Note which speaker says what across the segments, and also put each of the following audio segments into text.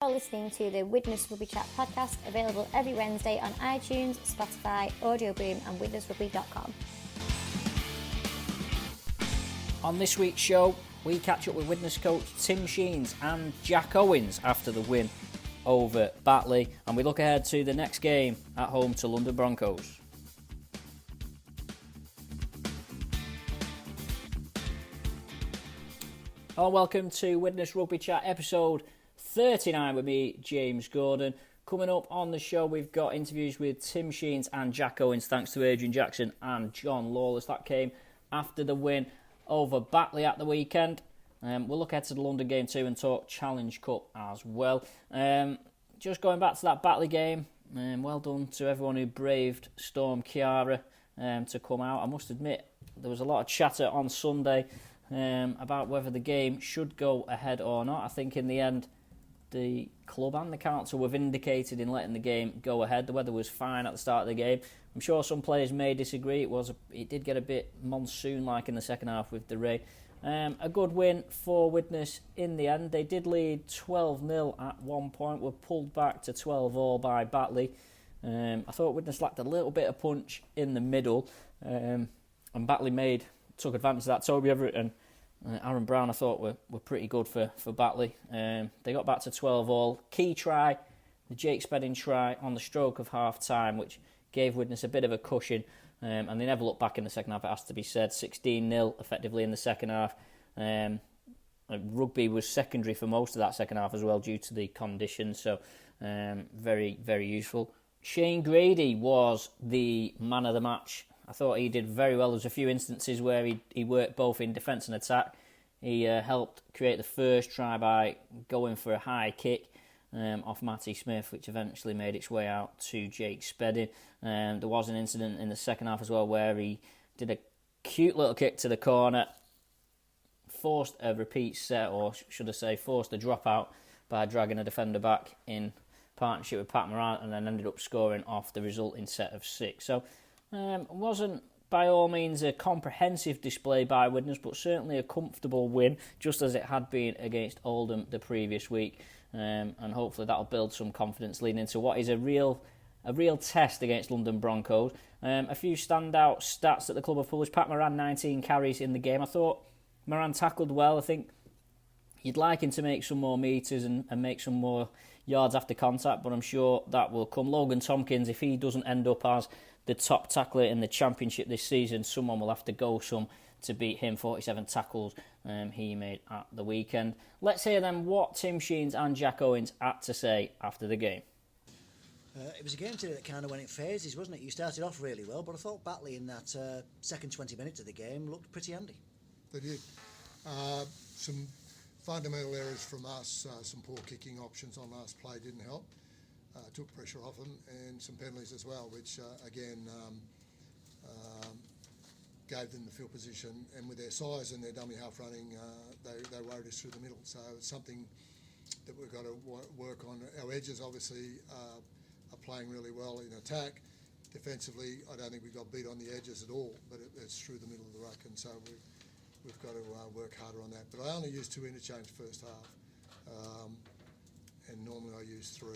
Speaker 1: You're listening to the Widnes Rugby Chat podcast, available every Wednesday on iTunes, Spotify, Audio Boom and widnesrugby.com.
Speaker 2: On this week's show, we catch up with Widnes coach Tim Sheens and Jack Owens after the win over Batley, and we look ahead to the next game at home to London Broncos. Hello, welcome to Widnes Rugby Chat episode 39 with me, James Gordon. Coming up on the show, we've got interviews with Tim Sheens and Jack Owens, thanks to Adrian Jackson and John Lawless. That came after the win over Batley at the weekend. We'll look ahead to the London game too and talk Challenge Cup as well. Just going back to that Batley game, well done to everyone who braved Storm Ciara to come out. I must admit, there was a lot of chatter on Sunday about whether the game should go ahead or not. I think in the end, the club and the council were vindicated in letting the game go ahead. The weather was fine at the start of the game. I'm sure some players may disagree. It did get a bit monsoon-like in the second half with the rain. A good win for Widnes in the end. They did lead 12-0 at one point, were pulled back to 12-all by Batley. I thought Widnes lacked a little bit of punch in the middle, and Batley took advantage of that. Toby Everett and Aaron Brown, I thought, were pretty good for Batley. They got back to 12-all. Key try, the Jake Spedding try on the stroke of half-time, which gave Widnes a bit of a cushion, and they never looked back in the second half, it has to be said. 16-0 effectively in the second half. Rugby was secondary for most of that second half as well due to the conditions, so very, very useful. Shane Grady was the man of the match. I thought he did very well. There was a few instances where he worked both in defence and attack. He helped create the first try by going for a high kick off Matty Smith, which eventually made its way out to Jake Spedding. There was an incident in the second half as well where he did a cute little kick to the corner, forced a repeat set, or should I say forced a dropout by dragging a defender back in partnership with Pat Morant, and then ended up scoring off the resulting set of 6. So wasn't by all means a comprehensive display by Widnes, but certainly a comfortable win, just as it had been against Oldham the previous week, and hopefully that'll build some confidence leading into what is a real test against London Broncos. A few standout stats that the club have published. Pat Moran, 19 carries in the game. I thought Moran tackled well. I think you'd like him to make some more metres and make some more yards after contact, but I'm sure that will come. Logan Tompkins, if he doesn't end up as the top tackler in the Championship this season, someone will have to go some to beat him. 47 tackles he made at the weekend. Let's hear then what Tim Sheens and Jack Owens had to say after the game.
Speaker 3: It was a game today that kind of went in phases, wasn't it? You started off really well, but I thought Batley in that second 20 minutes of the game looked pretty handy.
Speaker 4: They did. Some fundamental errors from us, some poor kicking options on last play didn't help. Took pressure off them, and some penalties as well, which again gave them the field position. And with their size and their dummy half running, they worried us through the middle. So it's something that we've got to work on. Our edges obviously are playing really well in attack. Defensively, I don't think we got beat on the edges at all, but it's through the middle of the ruck, and so we've got to work harder on that. But I only used 2 interchange first half, and normally I use 3.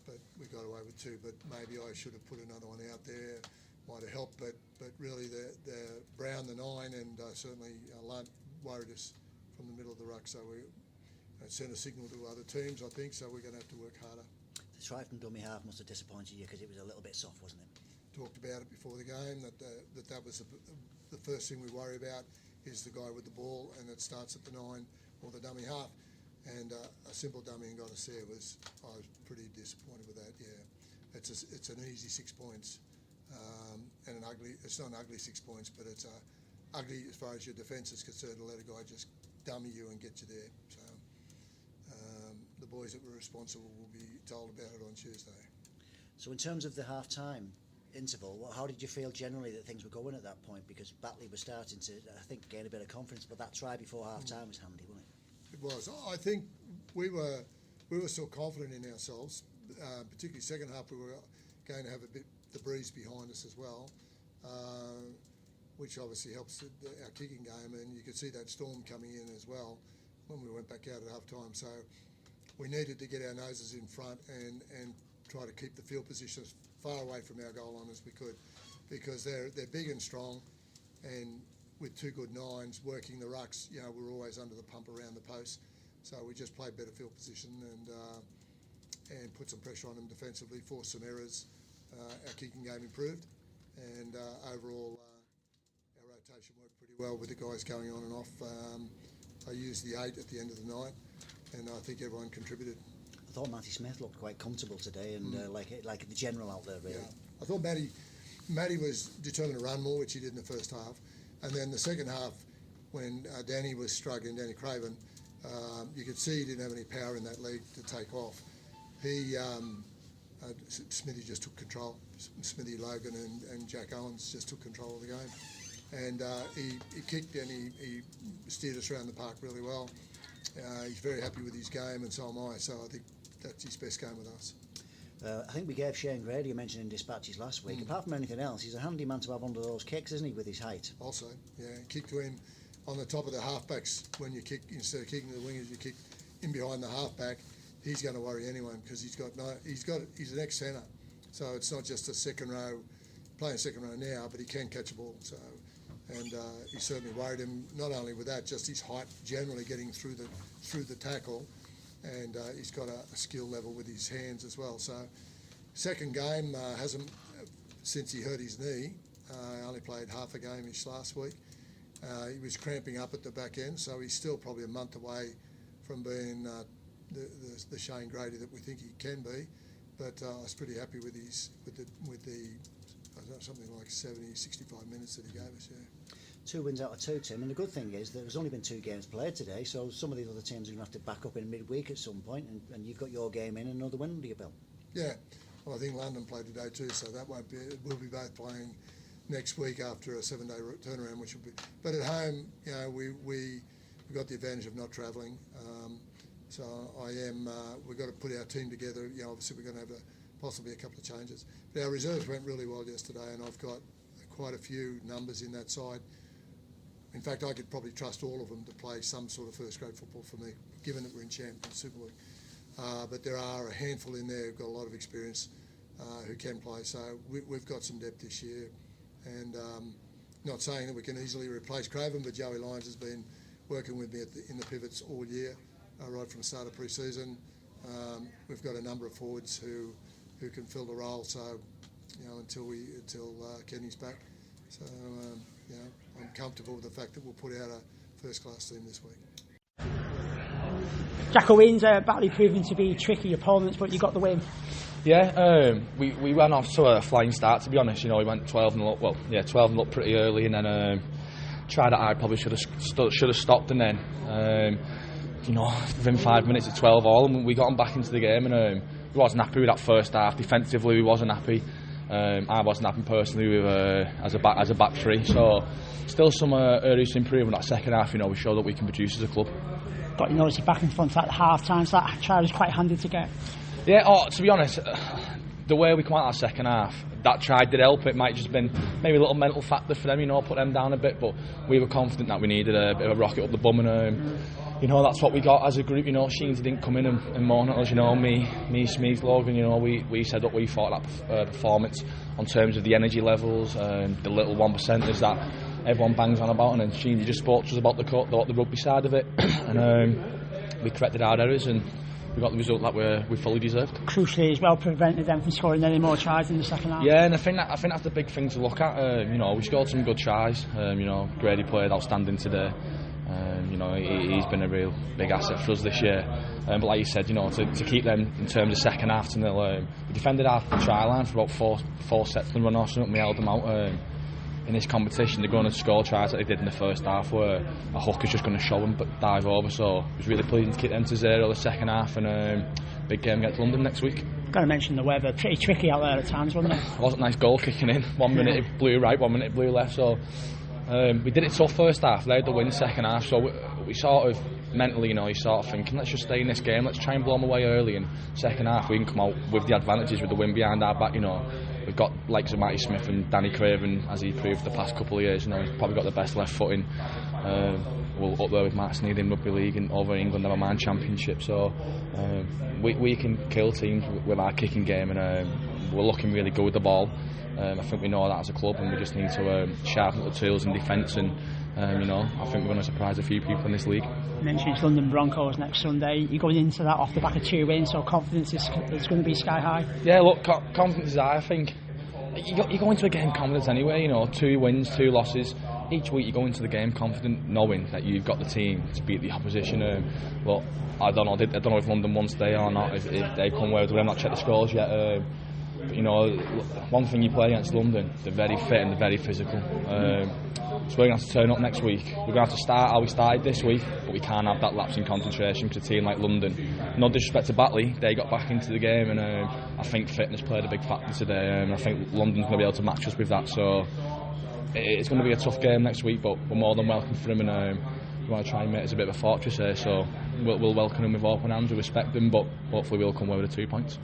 Speaker 4: But we got away with 2. But maybe I should have put another one out there. Might have helped. But really, the Brown, the 9, and certainly Lunt worried us from the middle of the ruck. So we sent a signal to other teams, I think. So we're going to have to work harder.
Speaker 3: The try from dummy half must have disappointed you because it was a little bit soft, wasn't it?
Speaker 4: Talked about it before the game that was the first thing we worry about is the guy with the ball, and it starts at the 9 or the dummy half. And a simple dummy and got us there I was pretty disappointed with that. Yeah, it's an easy 6 points, and an ugly. It's not an ugly 6 points, but it's ugly as far as your defence is concerned to let a guy just dummy you and get you there. So the boys that were responsible will be told about it on Tuesday.
Speaker 3: So in terms of the half-time interval, how did you feel generally that things were going at that point? Because Batley was starting to, I think, gain a bit of confidence, but that try before half-time was handy, wasn't it?
Speaker 4: It was. I think we were still confident in ourselves, particularly second half. We were going to have a bit the breeze behind us as well, which obviously helps our kicking game. And you could see that Storm coming in as well when we went back out at half time. So we needed to get our noses in front and try to keep the field position as far away from our goal line as we could, because they're big and strong, and with two good nines working the rucks, we're always under the pump around the post. So we just played better field position and put some pressure on them defensively, forced some errors. Our kicking game improved, and overall our rotation worked pretty well with the guys going on and off. I used the 8 at the end of the night, and I think everyone contributed.
Speaker 3: I thought Matty Smith looked quite comfortable today, and like the general out there, really.
Speaker 4: Yeah. I thought Matty was determined to run more, which he did in the first half, and then the second half, when Danny was struggling, Danny Craven, you could see he didn't have any power in that leg to take off. Smithy just took control. Smithy, Logan and Jack Owens just took control of the game. And he kicked and he steered us around the park really well. He's very happy with his game, and so am I. So I think that's his best game with us.
Speaker 3: I think we gave Shane Grady, you mentioned in dispatches last week. Apart from anything else, he's a handy man to have under those kicks, isn't he, with his height? Also,
Speaker 4: kick to him on the top of the halfbacks. When you kick, instead of kicking to the wingers, you kick in behind the halfback. He's going to worry anyone because he's an ex-centre, so it's not just a second row, playing second row now, but he can catch a ball. So, and he certainly worried him. Not only with that, just his height generally getting through the tackle, and he's got a skill level with his hands as well. So, second game hasn't since he hurt his knee. Only played half a game-ish last week. He was cramping up at the back end, so he's still probably a month away from being the Shane Grady that we think he can be. But I was pretty happy with the I don't know, something like 70, 65 minutes that he gave us. Yeah.
Speaker 3: 2 wins out of 2, Tim, and the good thing is that there's only been 2 games played today, so some of these other teams are going to have to back up in midweek at some point, and you've got your game in and another win under your belt. Yeah,
Speaker 4: well, I think London played today too, so that won't be. We'll be both playing next week after a 7-day turnaround, which will be. But at home, we got the advantage of not travelling. So we've got to put our team together. Obviously we're going to have possibly a couple of changes. But our reserves went really well yesterday, and I've got quite a few numbers in that side. In fact, I could probably trust all of them to play some sort of first-grade football for me, given that we're in Champions Super League. But there are a handful in there who've got a lot of experience who can play. So we've got some depth this year, and not saying that we can easily replace Craven, but Joey Lyons has been working with me in the pivots all year. Right from the start of pre-season. We've got a number of forwards who can fill the role. So, until Kenny's back. So, I'm comfortable with the fact that we'll put out a first-class team this week.
Speaker 5: Jack Owens, Batley proving to be tricky opponents, but you got the win.
Speaker 6: Yeah, we went off to a flying start. To be honest, we went 12-0 up. Well, 12-0 up pretty early, and then tried that I probably should have stopped, and then. Within 5 minutes at 12-all, and we got them back into the game, and we wasn't happy with that first half. Defensively, we wasn't happy. I wasn't happy personally with as a back three. So, still some areas to improve in that second half. We showed that we can produce as a club.
Speaker 5: But you're back in front at the half time, so that try was quite handy to get.
Speaker 6: Yeah. To be honest, the way we come out of that second half, that try did help. It might just been maybe a little mental factor for them, put them down a bit. But we were confident that we needed a bit of a rocket up the bum, and that's what we got as a group. Sheens didn't come in and moan at us. Me, Smith, Logan. We said what we thought that performance on terms of the energy levels, the little 1%ers that everyone bangs on about, and then Sheens just spoke to us about the rugby side of it, and we corrected our errors and. We got the result that we fully deserved.
Speaker 5: Crucially as well, prevented them from scoring any more tries in the second half.
Speaker 6: Yeah, and I think that's the big thing to look at. We scored some good tries. Grady played outstanding today. He's been a real big asset for us this year. But like you said, to keep them in terms of second half to nil, we defended our try line for about four sets and run or something. We held them out. In this competition, they're going to score tries like they did in the first half, where a hooker's just going to show them but dive over. So it was really pleasing to keep them to 0 the second half, and big game against London next week.
Speaker 5: Got to mention the weather, pretty tricky out there at times, wasn't it?
Speaker 6: It wasn't a nice goal kicking in. 1 minute it blew right, 1 minute it blew left. So we did it tough first half. They had the win second half. So we sort of mentally, you sort of thinking, let's just stay in this game. Let's try and blow them away early. And second half, we can come out with the advantages with the win behind our back. We've got likes of Matty Smith and Danny Craven, as he proved the past couple of years. He's probably got the best left footing. we're up there with Matt Sneed in Rugby League and over England, never mind Championship. So we can kill teams with our kicking game, and we're looking really good with the ball. I think we know that as a club, and we just need to sharpen up the tools in defence. And I think we're going to surprise a few people in this league.
Speaker 5: You mentioned London Broncos next Sunday. You're going into that off the back of 2 wins, so confidence is going to be sky high.
Speaker 6: Yeah, look, confidence is high. I think you go into a game confidence anyway. 2 wins, 2 losses. Each week you go into the game confident, knowing that you've got the team to beat the opposition. But I don't know if London won today or not. If they come away with it, I've not checked the scores yet. One thing you play against London, they're very fit and they're very physical. So we're going to have to turn up next week. We're going to have to start how we started this week, but we can't have that lapse in concentration because a team like London, no disrespect to Batley, they got back into the game, and I think fitness played a big factor today, and I think London's going to be able to match us with that. So it's going to be a tough game next week, but we're more than welcome for them, and we want to try and make us a bit of a fortress here. So we'll welcome them with open arms, we respect them, but hopefully we'll come away with the 2 points.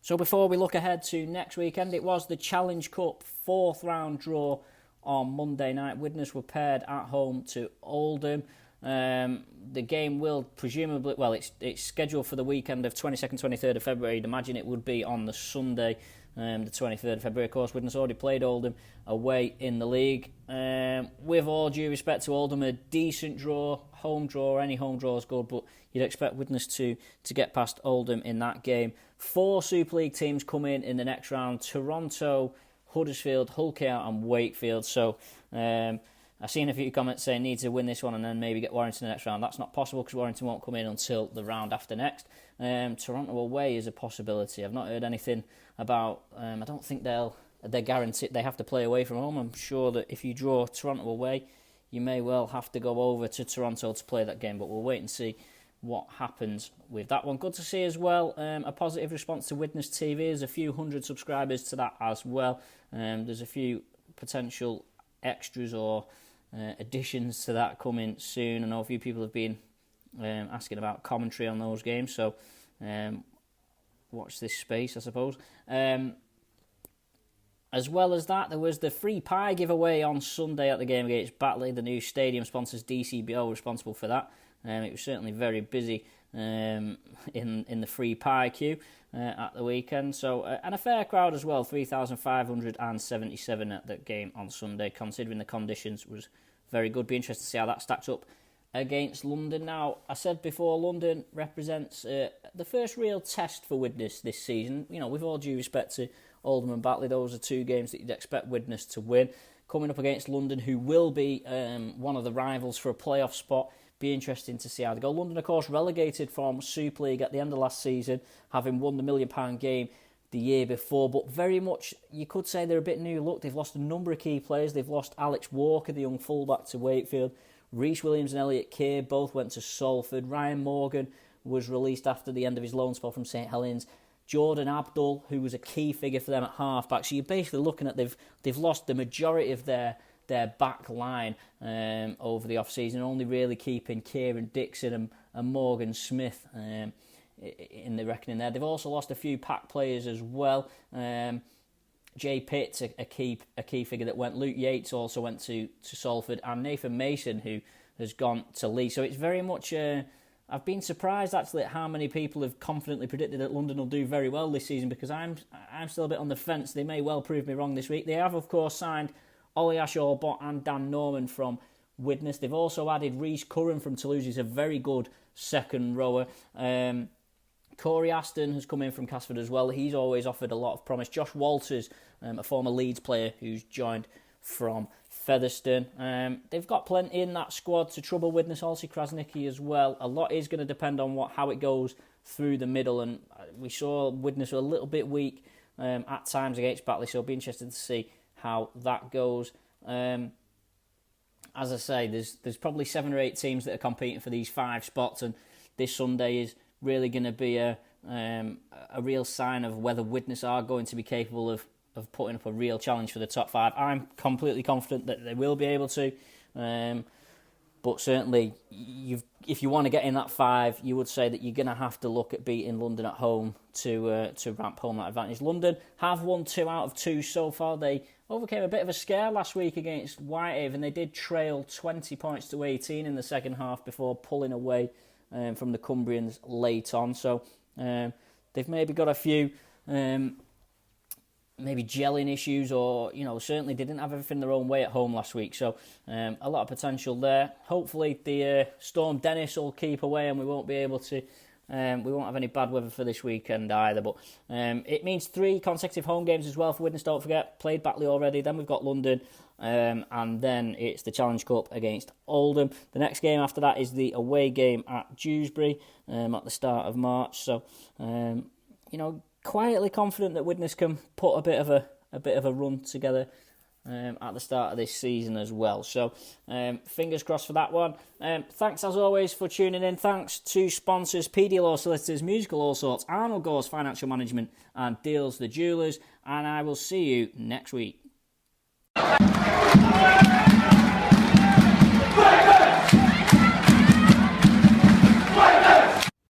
Speaker 2: So before we look ahead to next weekend, it was the Challenge Cup 4th round draw on Monday night. Widnes were paired at home to Oldham. The game will presumably, it's scheduled for the weekend of 22nd, 23rd of February. I'd imagine it would be on the Sunday, the 23rd of February. Of course, Widnes already played Oldham away in the league. With all due respect to Oldham, a decent draw, home draw, any home draw is good, but you'd expect Widnes to get past Oldham in that game. 4 Super League teams come in the next round: Toronto, Huddersfield, Hull KR and Wakefield. So I've seen a few comments saying need to win this one and then maybe get Warrington in the next round. That's not possible because Warrington won't come in until the round after next. Toronto away is a possibility. I've not heard anything about. I don't think they're guaranteed. They have to play away from home. I'm sure that if you draw Toronto away, you may well have to go over to Toronto to play that game. But we'll wait and see what happens with that one. Good to see as well a positive response to Widnes TV. There's a few hundred subscribers to that as well. There's a few potential extras or additions to that coming soon. I know a few people have been asking about commentary on those games, so watch this space, I suppose. As well as that, there was the free pie giveaway on Sunday at the game against Batley. The new stadium sponsors, DCBO, responsible for that. It was certainly very busy in the free pie queue at the weekend. So and a fair crowd as well, 3,577 at that game on Sunday. Considering the conditions, was very good. Be interested to see how that stacks up against London. Now, I said before, London represents the first real test for Widnes this season. With all due respect to Oldham and Batley, those are 2 games that you'd expect Widnes to win. Coming up against London, who will be one of the rivals for a playoff spot. Be interesting to see how they go. London, of course, relegated from Super League at the end of last season, having won the £1 million game the year before, but very much, you could say they're a bit new look. They've lost a number of key players. They've lost Alex Walker, the young fullback, to Wakefield. Rhys Williams and Elliot Keir both went to Salford. Ryan Morgan was released after the end of his loan spell from St Helens. Jordan Abdul, who was a key figure for them at half-back. So you're basically looking at they've lost the majority of their back line over the off-season, only really keeping Kieran Dixon and Morgan Smith in the reckoning there. They've also lost a few pack players as well. Jay Pitt's a key figure that went. Luke Yates also went to Salford, and Nathan Mason, who has gone to Lee. So it's very much... I've been surprised actually at how many people have confidently predicted that London will do very well this season, because I'm still a bit on the fence. They may well prove me wrong this week. They have, of course, signed Ollie Ashore-Bott and Dan Norman from Widnes. They've also added Rhys Curran from Toulouse. He's a very good second rower. Corey Aston has come in from Casford as well. He's always offered a lot of promise. Josh Walters, a former Leeds player who's joined from Featherstone. They've got plenty in that squad to trouble Widnes. Also Krasnicki as well. A lot is going to depend on how it goes through the middle, and we saw Widnes were a little bit weak at times against Batley, so it'll be interesting to see how that goes. As I say, there's probably 7 or 8 teams that are competing for these 5 spots, and this Sunday is really going to be a real sign of whether Widnes are going to be capable of putting up a real challenge for the top 5. I'm completely confident that they will be able to. but certainly if you want to get in that 5, you would say that you're going to have to look at beating London at home to ramp home that advantage. London have won 2 out of 2 so far. They overcame a bit of a scare last week against Whitehaven. They did trail 20 points to 18 in the second half before pulling away from the Cumbrians late on. So they've maybe got a few maybe gelling issues, or certainly they didn't have everything their own way at home last week. So a lot of potential there. Hopefully the Storm Dennis will keep away, and we won't be able to. We won't have any bad weather for this weekend either. But it means 3 consecutive home games as well for Widnes. Don't forget, played Batley already. Then we've got London, and then it's the Challenge Cup against Oldham. The next game after that is the away game at Dewsbury at the start of March. So quietly confident that Widnes can put a bit of a run together at the start of this season as well. So fingers crossed for that one. Thanks as always for tuning in. Thanks to sponsors PD Law Solicitors, Musical All Sorts, Arnold Gorse Financial Management and Deals the Jewellers. And I will see you next week.